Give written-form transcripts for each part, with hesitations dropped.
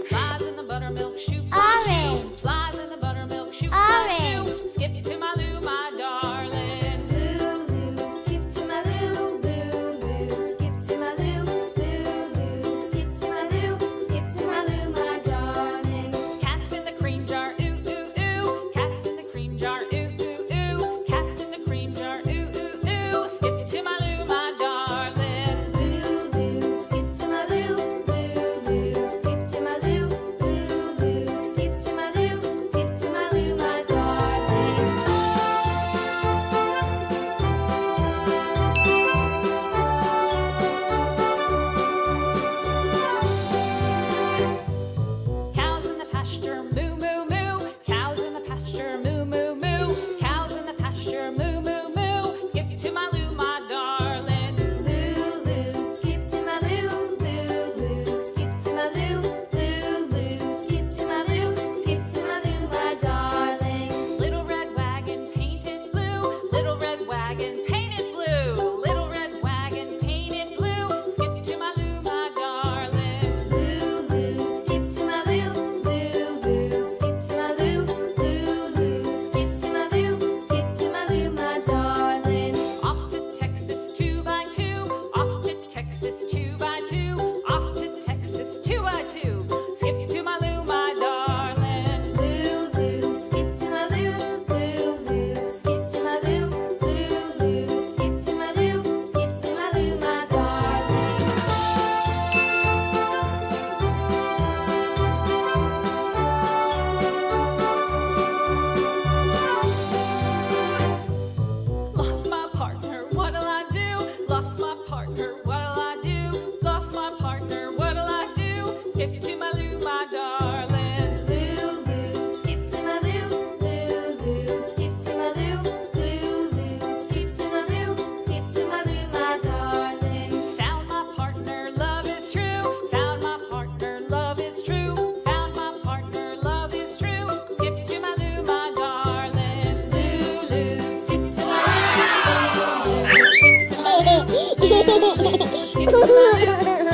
Flies in the buttermilk shoe. Orange. Flies in the buttermilk shoe. Orange. Skip to my Lou, my darling. Lou, Lou, skip to my Lou. Lou, Lou, skip to my Lou. Lou, Lou, skip to my Lou. Skip to my Lou, my darling. Cats in the cream jar, ooh, ooh, ooh. Cats in the cream jar, ooh, ooh, ooh. Cats in the cream jar, ooh, ooh, ooh. Skip to my Lou, my darling. Lou, Lou, skip to my Lou. Lou, Lou, skip to my Lou. Lou, Lou, skip to my Lou. Skip to my Lou, my darling. Cows in the pasture, moo, moo, moo. Cows in the pasture, moo, moo, moo. Cows in the pasture, moo, moo, moo. Skip to my Lou, my darling. Lou, Lou, skip to my Lou. Lou, Lou, skip to my Lou. Lou, Lou, skip to my Lou. Skip to my Lou, my darling. Little red wagon painted blue. Little red wagon painted blue. Little red wagon painted blue. Skip to my Lou, my darling. Lou, Lou, skip to my Lou. Lou, Lou, skip to my Lou. Lou, Lou, skip to my Lou. Skip to my Lou, my darling. Off to Texas 2x2. Off to Texas 2x2. Off to Texas 2x2. Skip to my Lou, my darling. Lou, Lou, skip to my Lou. Lou, Lou, skip to my Lou. Lou, Lou, skip to my Lou. Skip to my Lou, my darling. Lost my partner, what'll I do? Lost my partner, what'll I do? Lost my partner, what'll I do? Skip to my Lou, my darling. Lou, Lou, skip to my Lou. Lou, Lou, skip to my Lou. Lou, Lou, skip to my Lou. Skip to my Lou, my darling. Found my partner, love is true. Found my partner, love is true. Found my partner, love is true. Skip to my Lou, my darling. Lou, Lou, skip to my Lou. Lou, skip to my Lou. Skip to my Lou, skip to my Lou, my darling.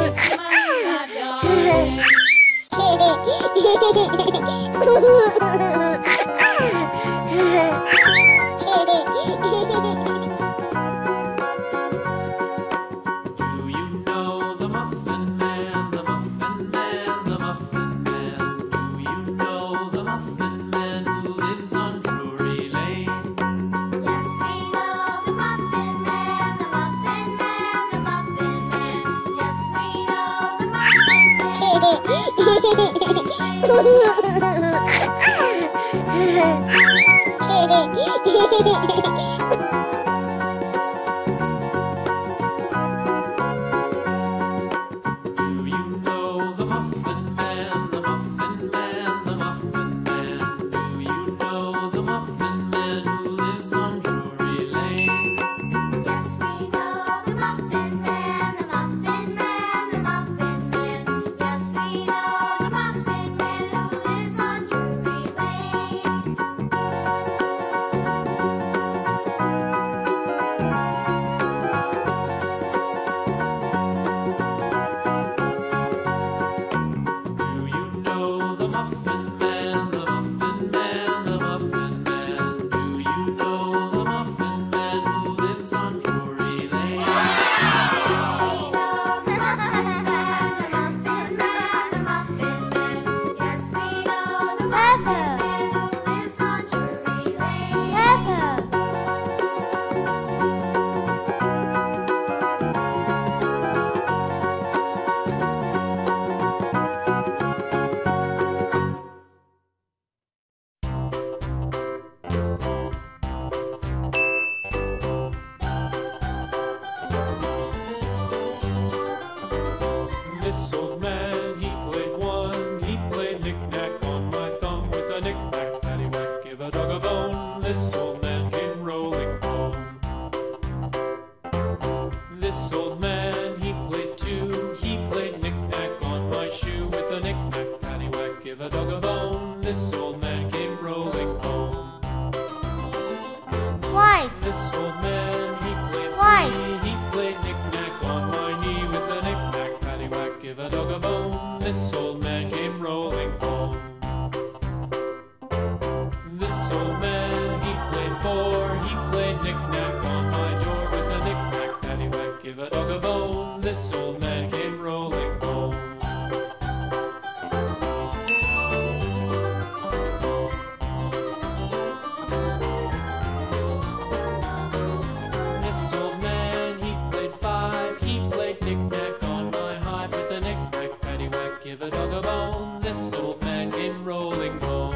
Do you know the Muffin Man, the Muffin Man, the Muffin Man? Do you know the Muffin Man who lives on Drury Lane? Yes, we know the Muffin Man, the Muffin Man, the Muffin Man. Yes, we know the Muffin Do you know the Muffin Man, the Muffin Man, the Muffin Man? Do you know the Muffin Man who lives on Drury Lane? Yes, we know the Muffin Man, the Muffin Man, the Muffin Man. Yes, we know the Muffin Man who lives on Drury Lane. Do you know the Muffin Man, the Muffin Man, the Muffin Man? Do you know the Muffin Man who lives on Drury Lane? Yes, we know the Muffin Man, the Muffin Man, the Muffin Man. Yes, we know the Muffin Man who lives on Drury Lane. This old man, he played one. He played knick-knack on my thumb with a knick-knack, paddywhack, give a dog a bone. This old man came rolling home. This old man, he played two. He played knick-knack on my shoe with a knick-knack, paddywhack, give a dog a bone. This old man came rolling home. White. This old man, he played White. three. He played knick-knack on my knee with a dog a bone. This old man came rolling home. This old man, he played five. He played knick-knack on my hive with a knick-knack, paddywhack, give a dog a bone. This old man came rolling home.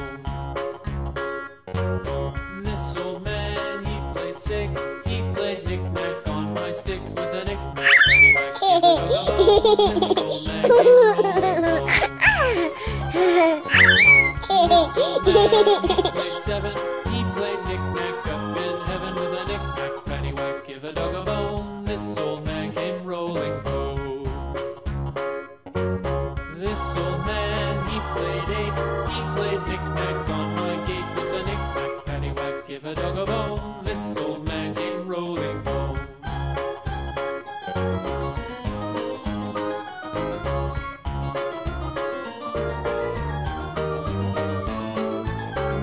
This old man, he played six. He played knick-knack on my sticks with a knick-knack, paddywhack, give a dog a bone. This old man came rolling home. This old man, he played seven. He played knick-knack up in heaven with a knick-knack, paddywhack, give a dog a bone. This old man came rolling home. This old man, he played eight. He played knick-knack on my gate with a knick-knack, paddywhack, give a dog a bone. This old man came rolling home.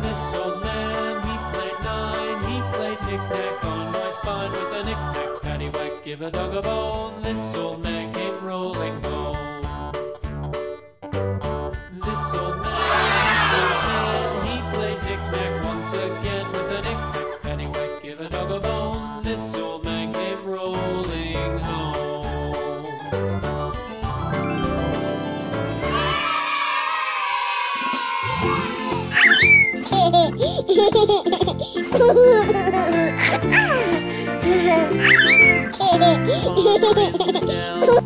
This old man, he played nine. He played knick-knack on my spine with a knick-knack, paddywhack, give a dog a bone. This old man came rolling home. This old man, he played knick-knack once again with a knick-knack, paddywhack, give a dog a bone. This old man came rolling home. Down